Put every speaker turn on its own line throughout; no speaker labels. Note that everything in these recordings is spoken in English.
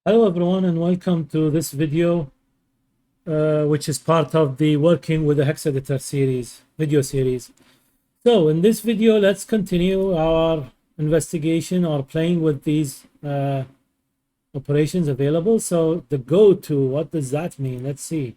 Hello everyone and welcome to this video which is part of the working with the hex-editor video series. So in this video let's continue our investigation or playing with these operations available. So the Goto, what does that mean? Let's see.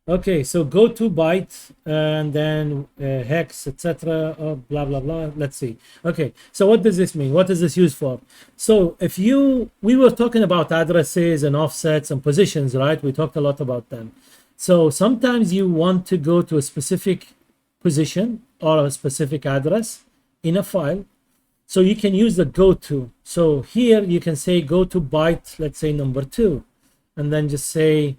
Okay, so Goto byte and then hex, etc. Blah blah blah. Let's see. Okay, so what does this mean? What is this used for? So we were talking about addresses and offsets and positions, right? We talked a lot about them. So sometimes you want to go to a specific position or a specific address in a file, so you can use the Goto. So here you can say Goto byte, let's say number 2, and then just say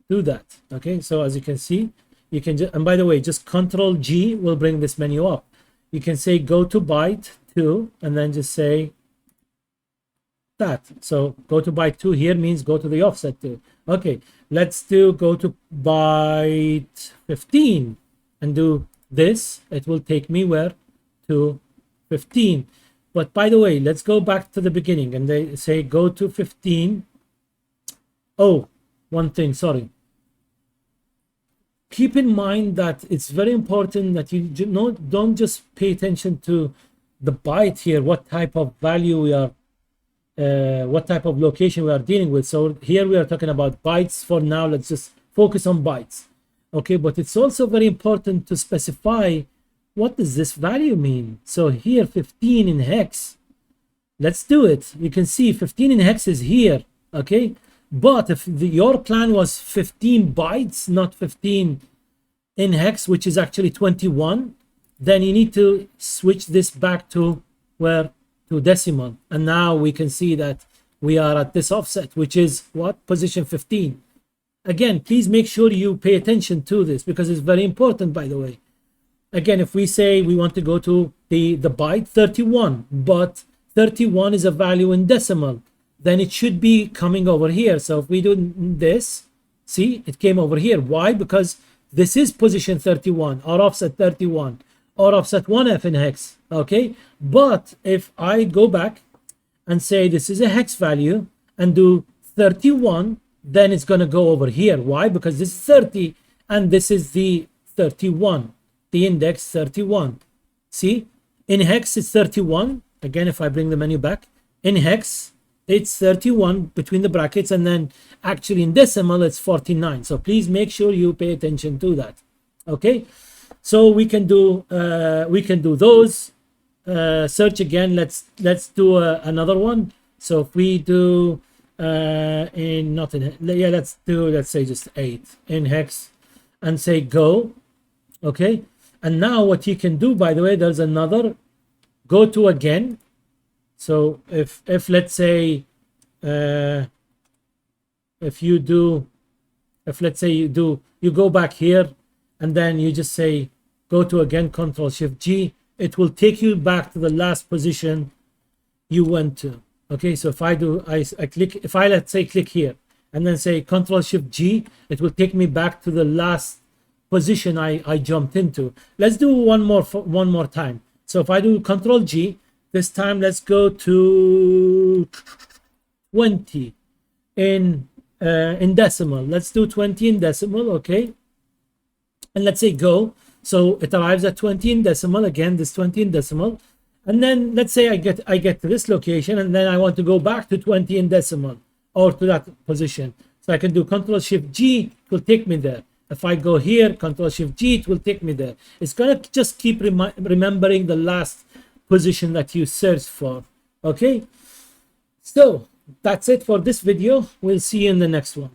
do that. Okay, so as you can see, you can just, and by the way, just Control G will bring this menu up. You can say Goto byte 2 and then just say that. So Goto byte 2 here means go to the offset 2. Okay, let's do Goto byte 15 and do this. It will take me where? To 15. But by the way, let's go back to the beginning and they say Goto 15. Oh, one thing, sorry. Keep in mind that it's very important that you don't just pay attention to the byte here, what type of value we are, what type of location we are dealing with. So here we are talking about bytes for now. Let's just focus on bytes. Okay, but it's also very important to specify what does this value mean. So here 15 in hex, let's do it. You can see 15 in hex is here. Okay, but if your plan was 15 bytes, not 15 in hex, which is actually 21, then you need to switch this back to where? To decimal. And now we can see that we are at this offset, which is what? Position 15. Again, please make sure you pay attention to this because it's very important, by the way. Again, if we say we want to go to the byte 31, but 31 is a value in decimal, then it should be coming over here. So if we do this, see, it came over here. Why? Because this is position 31 or offset 31 or offset 1F in hex. Okay, but if I go back and say this is a hex value and do 31, then it's going to go over here. Why? Because this is 30 and this is the 31, the index 31. See, in hex it's 31. Again, if I bring the menu back, in hex it's 31 between the brackets, and then actually in decimal it's 49. So please make sure you pay attention to that. Okay, so we can do those. Search again. Let's do another one. So if we do let's say just 8 in hex and say go. Okay, and now what you can do, by the way, there's another Goto again. So if let's say if let's say you go back here and then you just say Goto again, Control Shift G, it will take you back to the last position you went to. Okay, so if I click, if I let's say click here and then say Control Shift G, it will take me back to the last position I jumped into. Let's do one more time. So if I do Control G, this time let's go to 20 in decimal. Let's do 20 in decimal. Okay, and let's say go. So it arrives at 20 in decimal. Again, this 20 in decimal, and then let's say I get to this location and then I want to go back to 20 in decimal or to that position. So I can do Control Shift G, it will take me there. If I go here, Control Shift G, it will take me there. It's gonna just keep remembering the last position that you searched for. Okay, so that's it for this video. We'll see you in the next one.